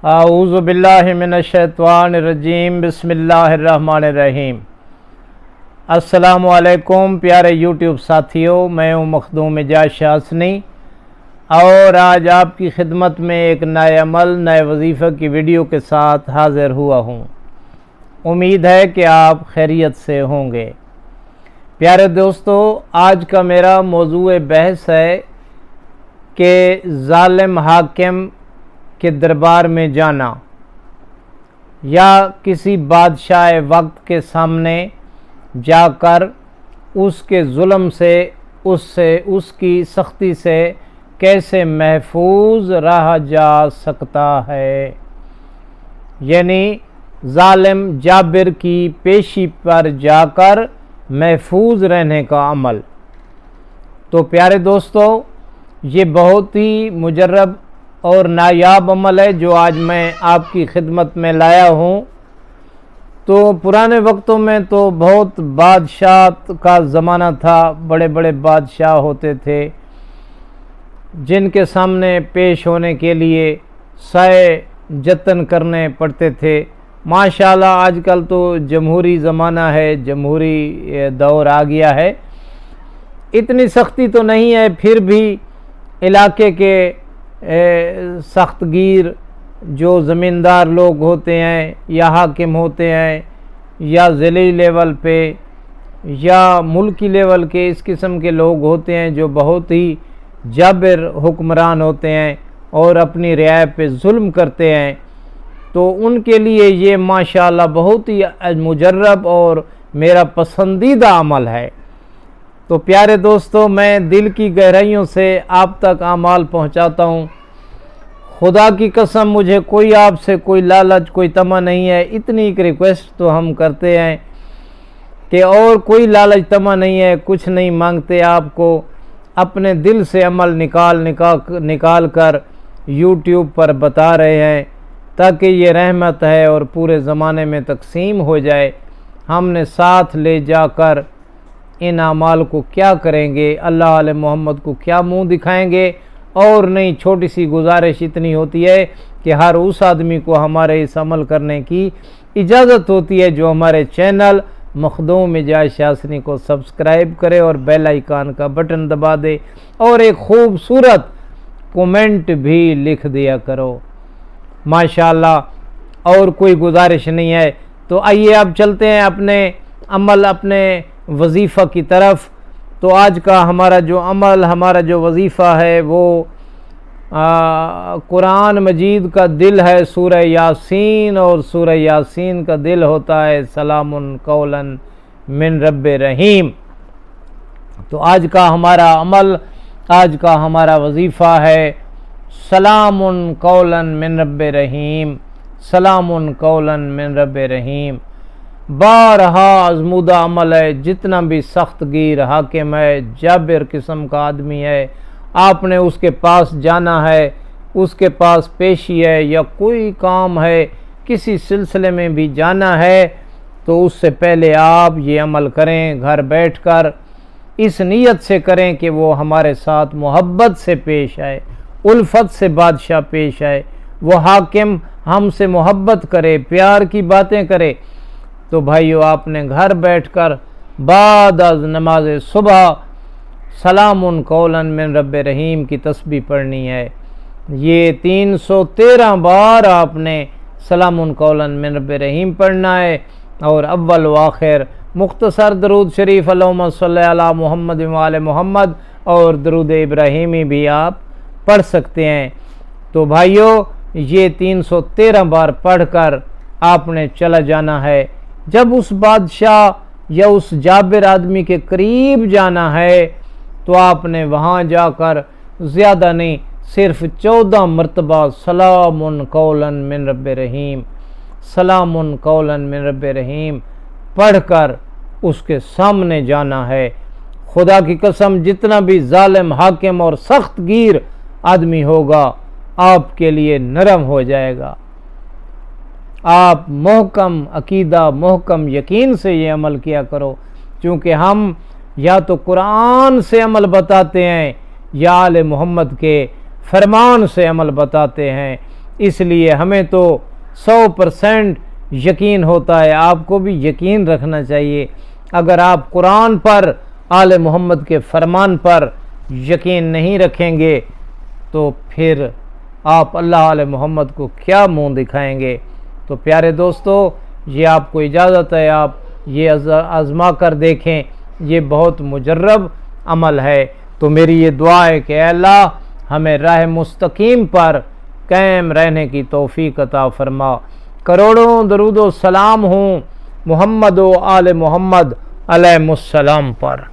اعوذ باللہ من الشیطان الرجیم، بسم اللہ الرحمن الرحیم۔ السلام علیکم پیارے یوٹیوب ساتھیوں، میں ہوں مخدوم اعجاز شاسنی اور آج آپ کی خدمت میں ایک نئے عمل، نئے وظیفہ کی ویڈیو کے ساتھ حاضر ہوا ہوں۔ امید ہے کہ آپ خیریت سے ہوں گے۔ پیارے دوستو، آج کا میرا موضوع بحث ہے کہ ظالم حاکم کے دربار میں جانا یا کسی بادشاہ وقت کے سامنے جا کر اس کے ظلم سے اس کی سختی سے کیسے محفوظ رہا جا سکتا ہے، یعنی ظالم جابر کی پیشی پر جا کر محفوظ رہنے کا عمل۔ تو پیارے دوستو، یہ بہت ہی مجرب اور نایاب عمل ہے جو آج میں آپ کی خدمت میں لایا ہوں۔ تو پرانے وقتوں میں تو بہت بادشاہت کا زمانہ تھا، بڑے بڑے بادشاہ ہوتے تھے جن کے سامنے پیش ہونے کے لیے سائے جتن کرنے پڑتے تھے۔ ماشاءاللہ آج کل تو جمہوری زمانہ ہے، جمہوری دور آ گیا ہے، اتنی سختی تو نہیں ہے، پھر بھی علاقے کے سخت گیر جو زمیندار لوگ ہوتے ہیں یا حاکم ہوتے ہیں یا ضلعی لیول پہ یا ملکی لیول کے اس قسم کے لوگ ہوتے ہیں جو بہت ہی جابر حکمران ہوتے ہیں اور اپنی رعایا پہ ظلم کرتے ہیں، تو ان کے لیے یہ ماشاءاللہ بہت ہی مجرب اور میرا پسندیدہ عمل ہے۔ تو پیارے دوستو، میں دل کی گہرائیوں سے آپ تک اعمال پہنچاتا ہوں۔ خدا کی قسم، مجھے کوئی آپ سے کوئی لالچ، کوئی طمع نہیں ہے، اتنی ایک ریکویسٹ تو ہم کرتے ہیں کہ اور کوئی لالچ طمع نہیں ہے، کچھ نہیں مانگتے آپ کو، اپنے دل سے عمل نکال کر یوٹیوب پر بتا رہے ہیں تاکہ یہ رحمت ہے اور پورے زمانے میں تقسیم ہو جائے۔ ہم نے ساتھ لے جا کر ان اعمال کو کیا کریں گے، اللہ علیہ محمد کو کیا منہ دکھائیں گے، اور نہیں چھوٹی سی گزارش اتنی ہوتی ہے کہ ہر اس آدمی کو ہمارے اس عمل کرنے کی اجازت ہوتی ہے جو ہمارے چینل مخدوم اعجاز شاسنی کو سبسکرائب کرے اور بیل آئیکن کا بٹن دبا دے اور ایک خوبصورت کومنٹ بھی لکھ دیا کرو ماشاءاللہ، اور کوئی گزارش نہیں ہے۔ تو آئیے اب چلتے ہیں اپنے عمل، اپنے وظیفہ کی طرف۔ تو آج کا ہمارا جو عمل، ہمارا جو وظیفہ ہے وہ قرآن مجید کا دل ہے سورہ یاسین، اور سورہ یاسین کا دل ہوتا ہے سلام قولا من رب رحیم۔ تو آج کا ہمارا عمل، آج کا ہمارا وظیفہ ہے سلام قولا من رب رحیم، سلام قولا من رب رحیم۔ بارہا آزمودہ عمل ہے، جتنا بھی سخت گیر حاکم ہے، جابر قسم کا آدمی ہے، آپ نے اس کے پاس جانا ہے، اس کے پاس پیشی ہے یا کوئی کام ہے، کسی سلسلے میں بھی جانا ہے، تو اس سے پہلے آپ یہ عمل کریں گھر بیٹھ کر، اس نیت سے کریں کہ وہ ہمارے ساتھ محبت سے پیش آئے، الفت سے بادشاہ پیش آئے، وہ حاکم ہم سے محبت کرے، پیار کی باتیں کرے۔ تو بھائیو، آپ نے گھر بیٹھ کر بعد از نماز صبح سلام قولا من رب رحیم کی تسبیح پڑھنی ہے۔ یہ 313 بار آپ نے سلام قولا من رب رحیم پڑھنا ہے، اور اول و آخر مختصر درود شریف اللہم صلی علی محمد وآل محمد اور درود ابراہیمی بھی آپ پڑھ سکتے ہیں۔ تو بھائیو، یہ 313 بار پڑھ کر آپ نے چلا جانا ہے۔ جب اس بادشاہ یا اس جابر آدمی کے قریب جانا ہے تو آپ نے وہاں جا کر زیادہ نہیں، صرف 14 مرتبہ سلام قولا من رب رحیم، سلام قولا من رب رحیم پڑھ کر اس کے سامنے جانا ہے۔ خدا کی قسم، جتنا بھی ظالم حاکم اور سخت گیر آدمی ہوگا آپ کے لیے نرم ہو جائے گا۔ آپ محکم عقیدہ، محکم یقین سے یہ عمل کیا کرو، چونکہ ہم یا تو قرآن سے عمل بتاتے ہیں یا آل محمد کے فرمان سے عمل بتاتے ہیں۔ اس لیے ہمیں تو 100% یقین ہوتا ہے، آپ کو بھی یقین رکھنا چاہیے۔ اگر آپ قرآن پر، آل محمد کے فرمان پر یقین نہیں رکھیں گے تو پھر آپ اللہ علیہ محمد کو کیا منہ دکھائیں گے؟ تو پیارے دوستو، یہ آپ کو اجازت ہے، آپ یہ آزما کر دیکھیں، یہ بہت مجرب عمل ہے۔ تو میری یہ دعا ہے کہ اے اللہ ہمیں راہ مستقیم پر قائم رہنے کی توفیق عطا فرما۔ کروڑوں درود و سلام ہوں محمد و آل محمد علیہ السلام پر۔